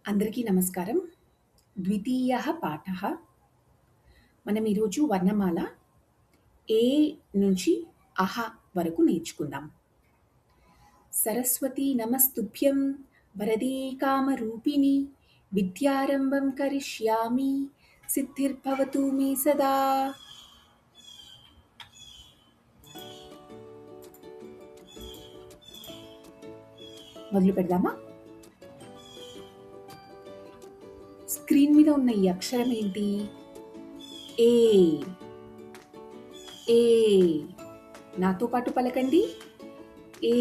అందరికీ నమస్కారం. ద్వితీయః పాఠः. మనం ఈరోజు వర్ణమాల ఏ నుంచి అహ వరకు నేర్చుకుందాం. సరస్వతీ నమస్తుభ్యం వరదే కామరూపిణి విద్యారంభం కరిష్యామి సిద్ధిర్భవతు మే సదా. మొదలు పెడదామా? స్క్రీన్ మీద ఉన్న ఈ అక్షరం ఏంటి? ఏ. ఏ. నాతో పాటు పలకండి. ఏ.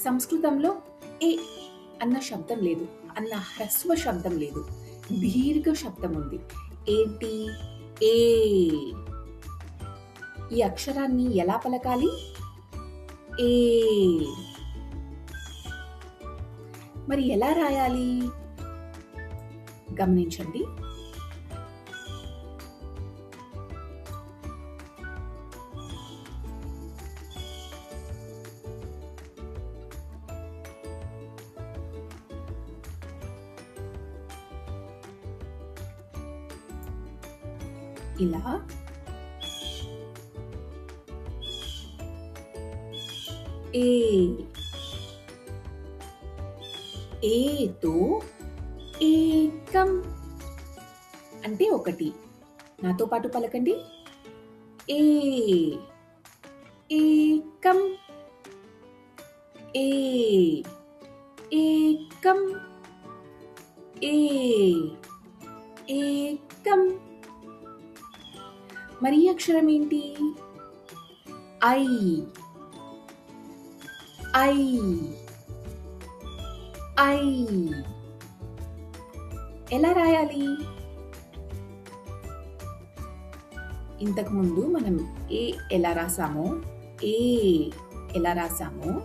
సంస్కృతంలో ఏ అన్న శబ్దం లేదు, అన్న హ్రస్వ శబ్దం లేదు, దీర్ఘ శబ్దం ఉంది. ఏంటి? ఏ. ఈ అక్షరాన్ని ఎలా పలకాలి? ఏ. మరి ఎలా రాయాలి? గమనించండి. ఇలా ఏ. ఏతో ఏకం అంటే ఒకటి. నాతో పాటు పలకండి. ఏ. ఏకం. ఏ. ఏకం. ఏ. ఏకం. మరి ఈ అక్షరం ఏంటి? ఐ. ఐ. ఐ. ఎలా రాయాలి? ఇంతకుముందు మనం ఏ ఎలా రాసామో, ఏ ఎలా రాసామో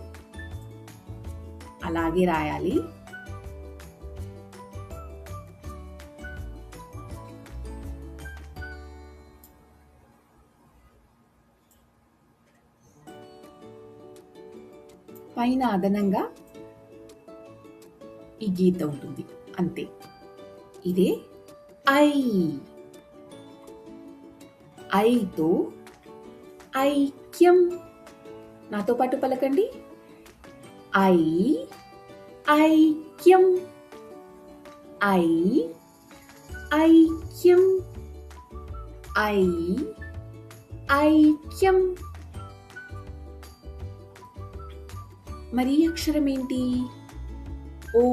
అలాగే రాయాలి. పైన అదనంగా ఈ గీత ఉంటుంది, అంతే. ఇదే ఐ. ఐతో ఐక్యం. నాతో పాటు పలకండి. ఐ. ఐక్యం. ఐ. ఐక్యం. ఐ. ఐక్యం. మరి ఈ అక్షరం ఏంటి? ఓ.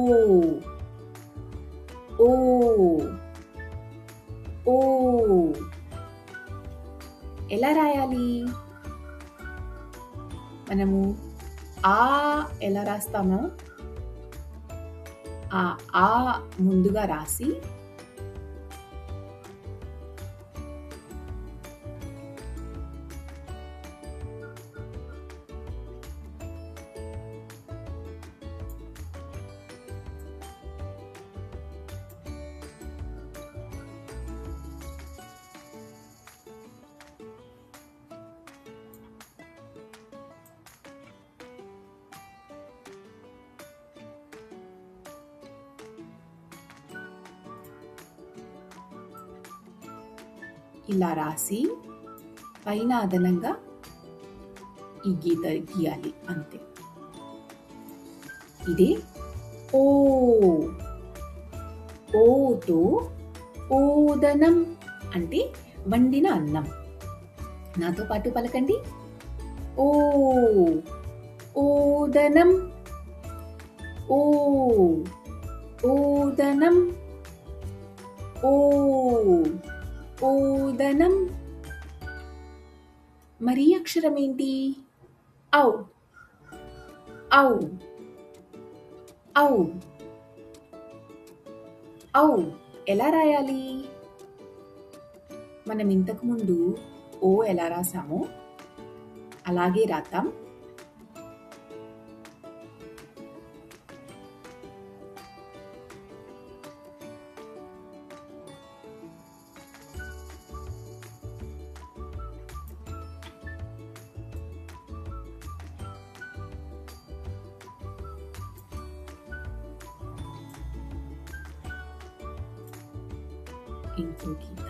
ఓ. ఓ. ఎలా రాయాలి? మనము ఆ ఎలా రాస్తామో ఆ ముందుగా రాసి ఇలా రాసి పైన అదనంగా ఈ గీత గీయాలి, అంతే. ఇదే ఓ. ఓతో ఓదనం అంటే వండిన అన్నం. నాతో పాటు పలకండి. ఓ. ఓదనం. ఓ. ఓదనం. ఓ. ఓదనం. మరి అక్షరం ఏంటి? ఔ. ఔ. ఔ. ఔ ఎలా రాయాలి? మనం ఇంతకుముందు ఓ ఎలా రాసామో అలాగే రాద్దాం. ఇంకో గీత.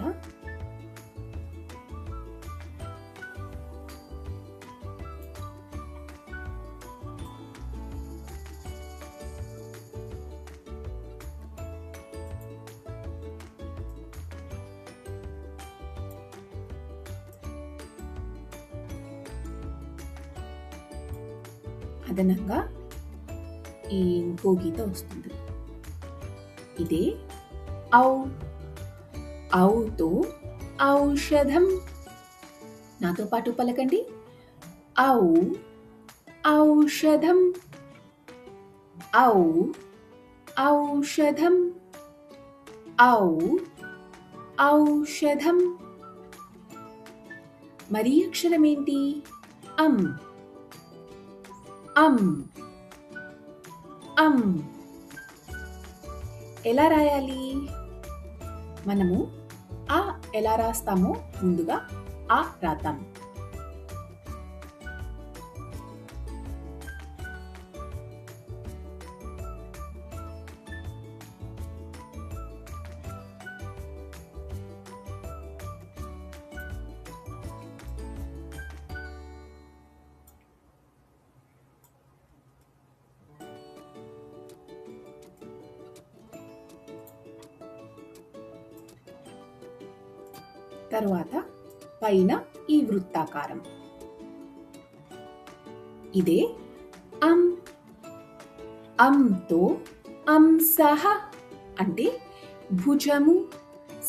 అదనంగా ఈ ఇంకో గీత వస్తుంది. ఇదే ఔ. ఔతో ఔషధం. నాతో పాటు పలకండి. ఔ ఔషధం. ఔ ఔషధం. ఔ ఔషధం. మరి అక్షరం ఏంటి? అం. అం. అం. ఎలా రాయాలి? మనము ఆ ఎలా రాస్తామో ముందుగా ఆ రాద్దాం. తరువాత పైన ఈ వృత్తాకారం. ఇదే అం. అంతో అంసః అంటే భుజము.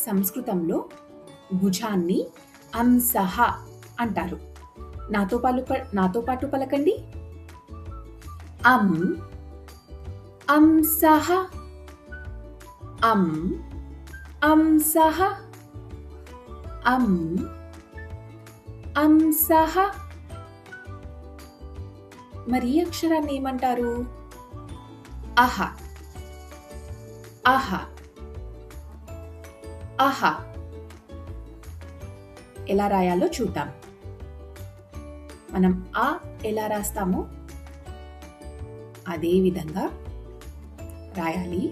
సంస్కృతంలో భుజాన్ని అంసః అంటారు. నాతో పాటు పలకండి. అం అంసః. అం అంసః. అం అంసః. మరి ఈ అక్షరాన్ని ఏమంటారు? అహ. అహ. అహ. ఎలా రాయాలో చూద్దాం. మనం ఆ ఎలా రాస్తామో అదే విధంగా రాయాలి.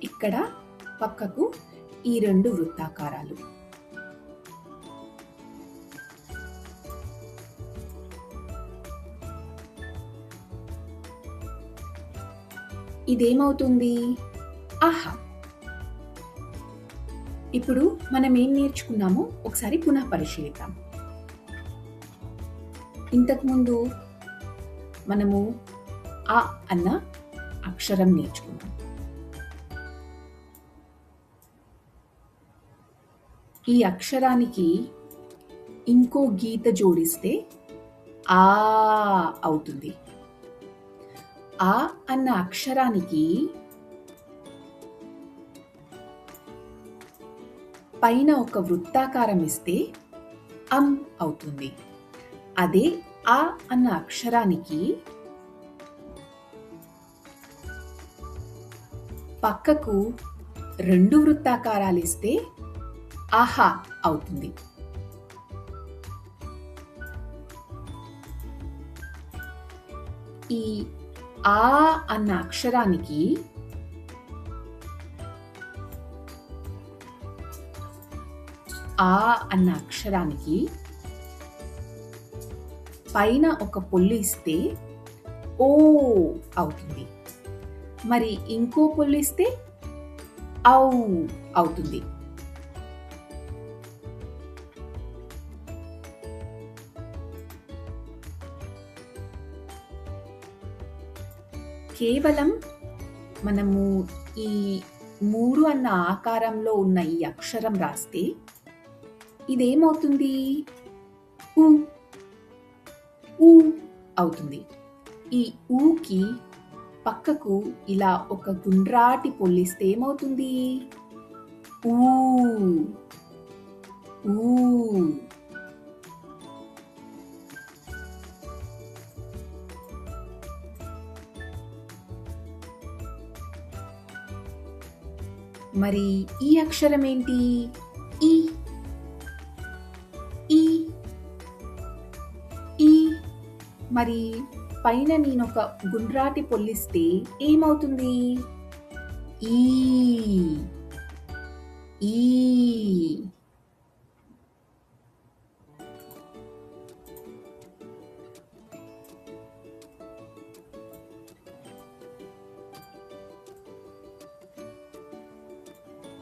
ఇక్కడ పక్కకు ఈ 2 వృత్తాకారాలు. ఇదేమవుతుంది? అహ. ఇప్పుడు మనం ఏం నేర్చుకున్నామో ఒకసారి పునః పరిశీలిద్దాం. ఇంతకుముందు మనము ఆ అన్న అక్షరం నేర్చుకున్నాం. ఈ అక్షరానికి ఇంకో గీత జోడిస్తే ఆ అవుతుంది. ఆ అన్న అక్షరానికి పైన ఒక వృత్తాకారం ఇస్తే అం అవుతుంది. అదే ఆ అన్న అక్షరానికి పక్కకు 2 వృత్తాకారాలు ఇస్తే ఆహా అవుతుంది. ఈ ఆ అన్న అక్షరానికి పైన ఒక పొల్లు ఇస్తే ఓ అవుతుంది. మరి ఇంకో పొల్లు ఇస్తే ఔ అవుతుంది. కేవలం మనము ఈ 3 అన్న ఆకారంలో ఉన్న ఈ అక్షరం రాస్తే ఇదేమవుతుంది? ఉ. ఊ అవుతుంది. ఈ ఊకి పక్కకు ఇలా ఒక గుండ్రాటి పొల్లిస్తే ఏమవుతుంది? ఊ. ఊ. మరి ఈ అక్షరం ఏంటి? ఈ. ఈ. ఈ. మరి పైన నేనొక గుండ్రాటి పొల్లిస్తే ఏమవుతుంది? ఈ. ఈ.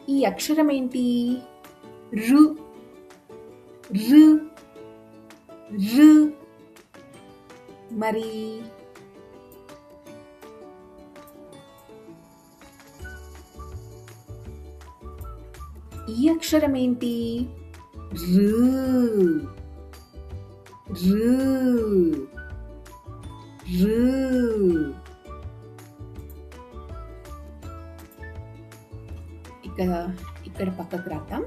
ఈ అక్షరం ఏంటి? రు. రు. రు. మరి ఈ అక్షరం ఏంటి? రు. రు. రు. ఇక్కడ పక్కకు రాద్దాం.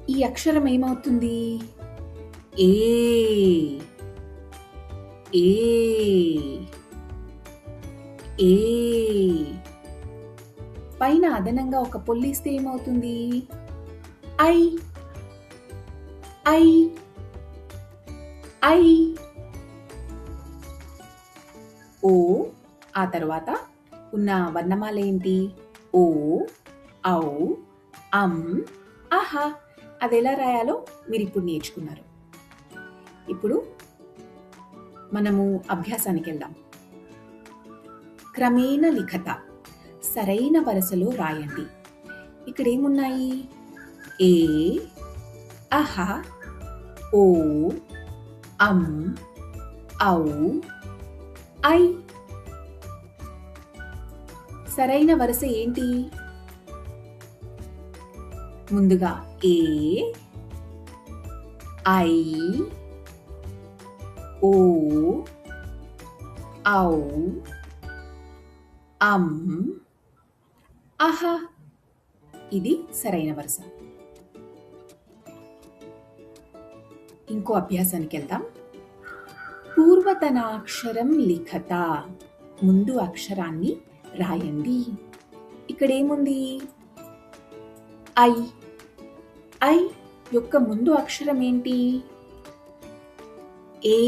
ఈ అక్షరం ఏమవుతుంది? ఏ. ఏ. ఏ. పైన అదనంగా ఒక పొల్లిస్తే ఏమవుతుంది? ఐ. ఐ. ఐ. ఓ. ఆ తర్వాత ఉన్న వర్ణమాల ఏంటి? ఓ, ఔ, అం, ఆహా. అది ఎలా రాయాలో మీరు ఇప్పుడు నేర్చుకున్నారు. ఇప్పుడు మనము అభ్యాసానికి వెళ్దాం. క్రమేణ లిఖత, సరైన వరుసలో రాయండి. ఇక్కడ ఏమున్నాయి? ఏ, అహ, ఓ, అం, ఔ, ఐ. సరైన వరుస ఏంటి? ముందుగా ఏ, ఐ, ఓ, ఔ, అం, అహ. ఇది సరైన వరుస. ఇంకో అభ్యాసానికి వెళ్దాం. పూర్వతనాక్షరం లిఖత, ముందు అక్షరాన్ని రాయండి. ఇక్కడ ఏముంది? ఐ. ఐ యొక్క ముందు అక్షరం ఏంటి? ఏ.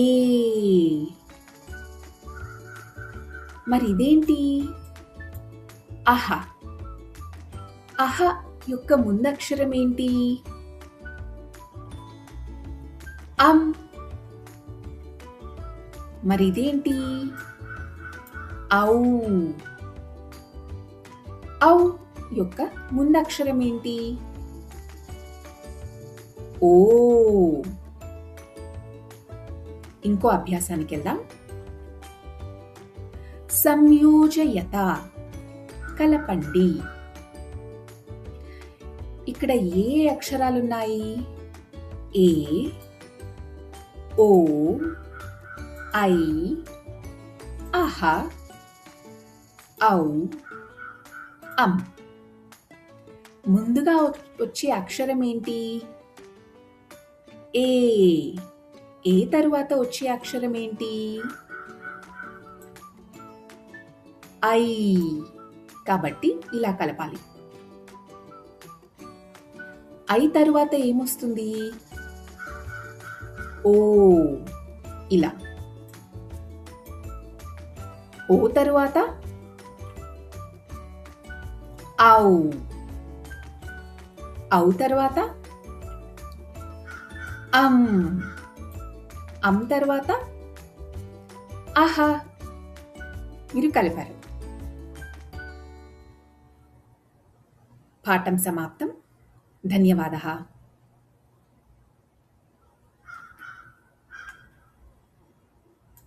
మరి ఇదేంటి? అహ. అహ యొక్క ముందక్షరం ఏంటి? అం. మరి ఇదేంటి? ఔ. ఔ యొక్క ముందక్షరం ఏంటి? ఓ. ఇంకో అభ్యాసానికి వెళ్దాం. సంయోజయత, కలపండి. ఇక్కడ ఏ అక్షరాలున్నాయి? ఏ, ఓ, ఐ, అహ, ఔ, అం. ముందుగా వచ్చే అక్షరం ఏంటి? ఏ. ఏ తరువాత వచ్చే అక్షరం ఏంటి? ఐ. కాబట్టి ఇలా కలపాలి. ఐ తరువాత ఏమొస్తుంది? ఓ. ఇలా. ఓ తరువాత ఔ. ఔ తరువాత అం. అం తర్వాత ఆహా. మీరు కలిపారు. పాఠం సమాప్తం. ధన్యవాదः.